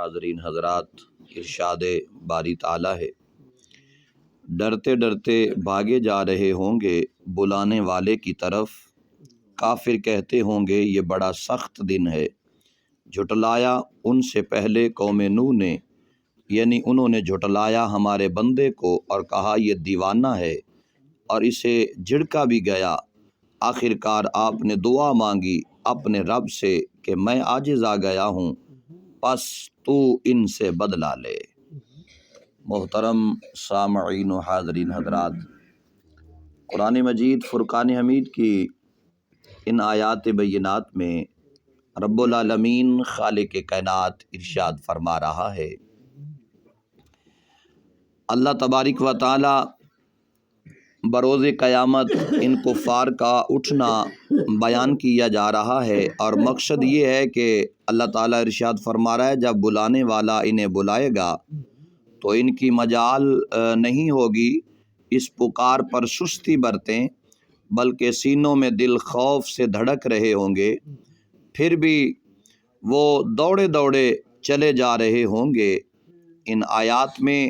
حاضرین حضرات، ارشاد باری تعالیٰ ہے، ڈرتے ڈرتے بھاگے جا رہے ہوں گے بلانے والے کی طرف، کافر کہتے ہوں گے یہ بڑا سخت دن ہے۔ جھٹلایا ان سے پہلے قوم نوح نے، یعنی انہوں نے جھٹلایا ہمارے بندے کو اور کہا یہ دیوانہ ہے، اور اسے جھڑکا بھی گیا۔ آخر کار آپ نے دعا مانگی اپنے رب سے کہ میں عاجز آ گیا ہوں، پس تو ان سے بدلہ لے۔ محترم سامعین و حاضرین حضرات، قرآن مجید فرقان حمید کی ان آیات بینات میں رب العالمین خالق کائنات ارشاد فرما رہا ہے، اللہ تبارک و تعالی بروز قیامت ان کفار کا اٹھنا بیان کیا جا رہا ہے، اور مقصد یہ ہے کہ اللہ تعالیٰ ارشاد فرما رہا ہے جب بلانے والا انہیں بلائے گا تو ان کی مجال نہیں ہوگی اس پکار پر سستی برتیں، بلکہ سینوں میں دل خوف سے دھڑک رہے ہوں گے، پھر بھی وہ دوڑے دوڑے چلے جا رہے ہوں گے۔ ان آیات میں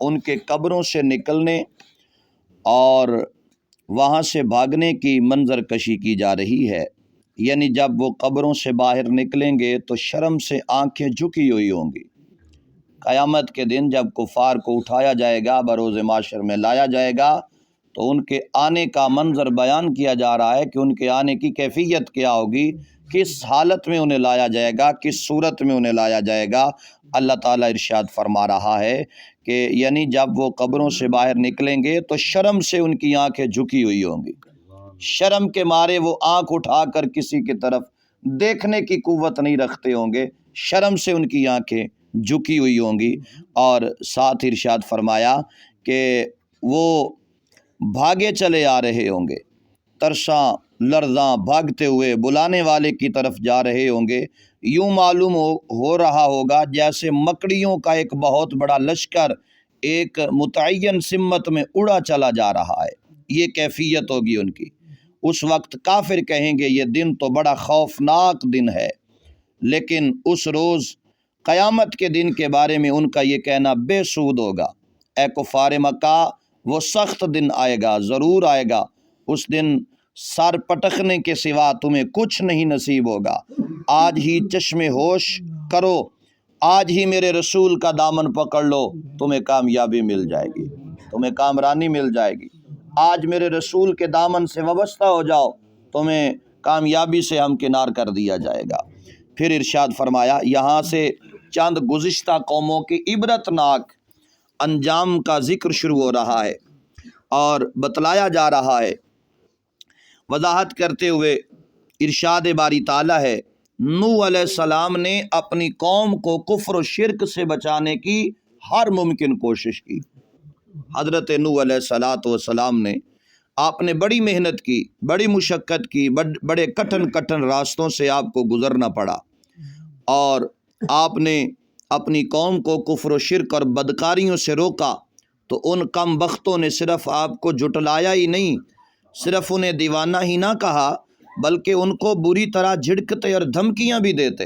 ان کے قبروں سے نکلنے اور وہاں سے بھاگنے کی منظر کشی کی جا رہی ہے، یعنی جب وہ قبروں سے باہر نکلیں گے تو شرم سے آنکھیں جھکی ہوئی ہوں گی۔ قیامت کے دن جب کفار کو اٹھایا جائے گا، بروز محشر میں لایا جائے گا، تو ان کے آنے کا منظر بیان کیا جا رہا ہے کہ ان کے آنے کی کیفیت کیا ہوگی، کس حالت میں انہیں لایا جائے گا، کس صورت میں انہیں لایا جائے گا۔ اللہ تعالیٰ ارشاد فرما رہا ہے کہ یعنی جب وہ قبروں سے باہر نکلیں گے تو شرم سے ان کی آنکھیں جھکی ہوئی ہوں گی، شرم کے مارے وہ آنکھ اٹھا کر کسی کی طرف دیکھنے کی قوت نہیں رکھتے ہوں گے، شرم سے ان کی آنکھیں جھکی ہوئی ہوں گی۔ اور ساتھ ارشاد فرمایا کہ وہ بھاگے چلے آ رہے ہوں گے، ترساں لرزاں بھاگتے ہوئے بلانے والے کی طرف جا رہے ہوں گے۔ یوں معلوم ہو رہا ہوگا جیسے مکڑیوں کا ایک بہت بڑا لشکر ایک متعین سمت میں اڑا چلا جا رہا ہے، یہ کیفیت ہوگی ان کی۔ اس وقت کافر کہیں گے یہ دن تو بڑا خوفناک دن ہے، لیکن اس روز قیامت کے دن کے بارے میں ان کا یہ کہنا بے سود ہوگا۔ اے کفار مکہ، وہ سخت دن آئے گا، ضرور آئے گا، اس دن سر پٹکنے کے سوا تمہیں کچھ نہیں نصیب ہوگا۔ آج ہی چشم ہوش کرو، آج ہی میرے رسول کا دامن پکڑ لو، تمہیں کامیابی مل جائے گی، تمہیں کامرانی مل جائے گی۔ آج میرے رسول کے دامن سے وابستہ ہو جاؤ، تمہیں کامیابی سے ہمکنار کر دیا جائے گا۔ پھر ارشاد فرمایا، یہاں سے چند گزشتہ قوموں کی عبرتناک انجام کا ذکر شروع ہو رہا ہے اور بتلایا جا رہا ہے۔ وضاحت کرتے ہوئے ارشاد باری تعالیٰ ہے، نوح علیہ السلام نے اپنی قوم کو کفر و شرک سے بچانے کی ہر ممکن کوشش کی۔ حضرت نوح علیہ السلام نے آپ نے بڑی محنت کی، بڑی مشقت کی، بڑے کٹھن راستوں سے آپ کو گزرنا پڑا، اور آپ نے اپنی قوم کو کفر و شرک اور بدکاریوں سے روکا، تو ان کم بختوں نے صرف آپ کو جھٹلایا ہی نہیں، صرف انہیں دیوانہ ہی نہ کہا، بلکہ ان کو بری طرح جھڑکتے اور دھمکیاں بھی دیتے۔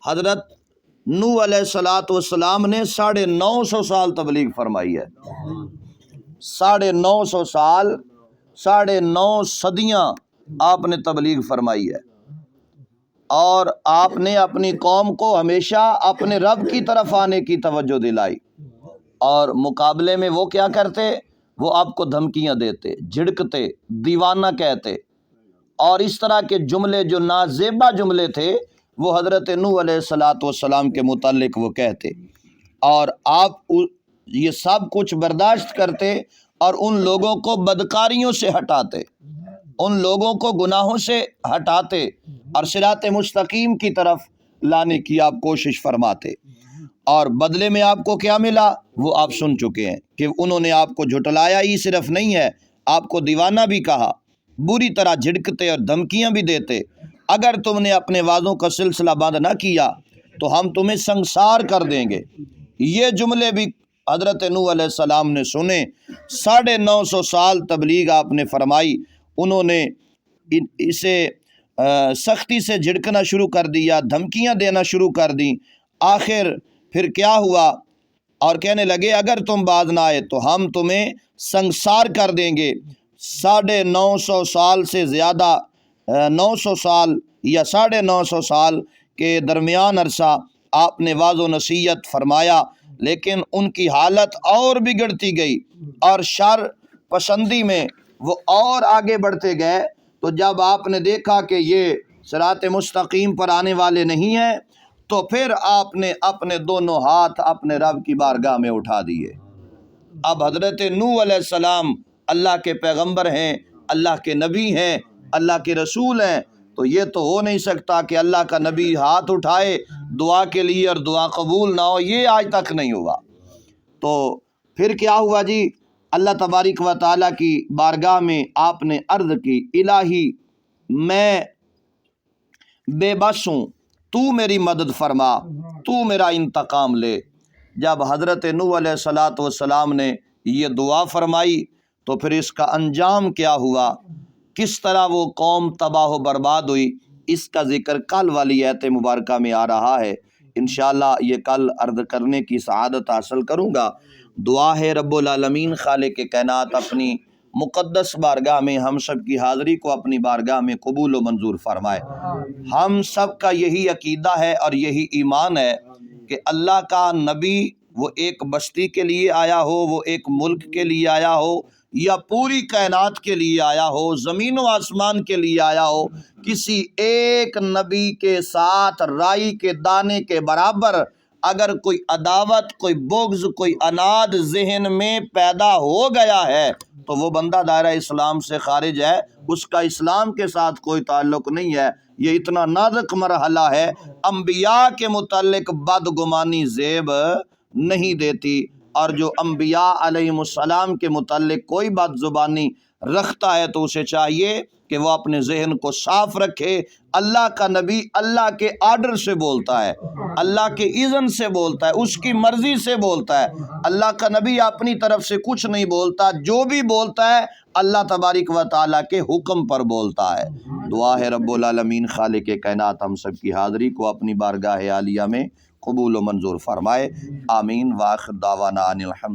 حضرت نوح علیہ السلام نے 950 سال تبلیغ فرمائی ہے، 950 سال، 9.5 صدیاں آپ نے تبلیغ فرمائی ہے، اور آپ نے اپنی قوم کو ہمیشہ اپنے رب کی طرف آنے کی توجہ دلائی، اور مقابلے میں وہ کیا کرتے؟ وہ آپ کو دھمکیاں دیتے، جھڑکتے، دیوانہ کہتے، اور اس طرح کے جملے جو نازیبا جملے تھے وہ حضرت نوح علیہ السلام کے متعلق وہ کہتے، اور آپ یہ سب کچھ برداشت کرتے اور ان لوگوں کو بدکاریوں سے ہٹاتے، ان لوگوں کو گناہوں سے ہٹاتے اور صراط مستقیم کی طرف لانے کی آپ کوشش فرماتے۔ اور بدلے میں آپ کو کیا ملا وہ آپ سن چکے ہیں کہ انہوں نے آپ کو جھٹلایا ہی صرف نہیں ہے، آپ کو دیوانہ بھی کہا، بری طرح جھڑکتے اور دھمکیاں بھی دیتے۔ اگر تم نے اپنے وعدوں کا سلسلہ بند نہ کیا تو ہم تمہیں سنسار کر دیں گے۔ یہ جملے بھی حضرت نوح علیہ السلام نے سنے، 950 سال تبلیغ آپ نے فرمائی، انہوں نے اسے سختی سے جھڑکنا شروع کر دیا، دھمکیاں دینا شروع کر دیں، آخر پھر کیا ہوا؟ اور کہنے لگے اگر تم باز نہ آئے تو ہم تمہیں سنگسار کر دیں گے۔ 950 سال سے زیادہ 900 سال یا 950 سال کے درمیان عرصہ آپ نے واعظ و نصیحت فرمایا، لیکن ان کی حالت اور بگڑتی گئی اور شر پسندی میں وہ اور آگے بڑھتے گئے۔ تو جب آپ نے دیکھا کہ یہ صراط مستقیم پر آنے والے نہیں ہیں تو پھر آپ نے اپنے دونوں ہاتھ اپنے رب کی بارگاہ میں اٹھا دیے۔ اب حضرت نوح علیہ السلام اللہ کے پیغمبر ہیں، اللہ کے نبی ہیں، اللہ کے رسول ہیں، تو یہ تو ہو نہیں سکتا کہ اللہ کا نبی ہاتھ اٹھائے دعا کے لیے اور دعا قبول نہ ہو، یہ آج تک نہیں ہوا۔ تو پھر کیا ہوا جی؟ اللہ تبارک و تعالیٰ کی بارگاہ میں آپ نے عرض کی، الہی میں بے بس ہوں، تو میری مدد فرما، تو میرا انتقام لے۔ جب حضرت نوح علیہ السلام نے یہ دعا فرمائی تو پھر اس کا انجام کیا ہوا، کس طرح وہ قوم تباہ و برباد ہوئی، اس کا ذکر کل والی آیت مبارکہ میں آ رہا ہے۔ انشاءاللہ یہ کل عرض کرنے کی سعادت حاصل کروں گا۔ دعا ہے رب العالمین خالق کائنات اپنی مقدس بارگاہ میں ہم سب کی حاضری کو اپنی بارگاہ میں قبول و منظور فرمائے۔ ہم سب کا یہی عقیدہ ہے اور یہی ایمان ہے کہ اللہ کا نبی وہ ایک بستی کے لیے آیا ہو، وہ ایک ملک کے لیے آیا ہو، یا پوری کائنات کے لیے آیا ہو، زمین و آسمان کے لیے آیا ہو، کسی ایک نبی کے ساتھ رائی کے دانے کے برابر اگر کوئی عداوت، کوئی بغض، کوئی عناد ذہن میں پیدا ہو گیا ہے تو وہ بندہ دائرہ اسلام سے خارج ہے، اس کا اسلام کے ساتھ کوئی تعلق نہیں ہے۔ یہ اتنا نازک مرحلہ ہے، انبیاء کے متعلق بدگمانی زیب نہیں دیتی، اور جو انبیاء علیہم السلام کے متعلق کوئی بد زبانی رکھتا ہے تو اسے چاہیے کہ وہ اپنے ذہن کو صاف رکھے۔ اللہ کا نبی اللہ کے آرڈر سے بولتا ہے، اللہ کے اذن سے بولتا ہے، اس کی مرضی سے بولتا ہے۔ اللہ کا نبی اپنی طرف سے کچھ نہیں بولتا، جو بھی بولتا ہے اللہ تبارک و تعالیٰ کے حکم پر بولتا ہے۔ دعا ہے رب العالمین خالق کائنات ہم سب کی حاضری کو اپنی بارگاہ عالیہ میں قبول و منظور فرمائے۔ آمین۔ وآخر دعوانا ان الحمد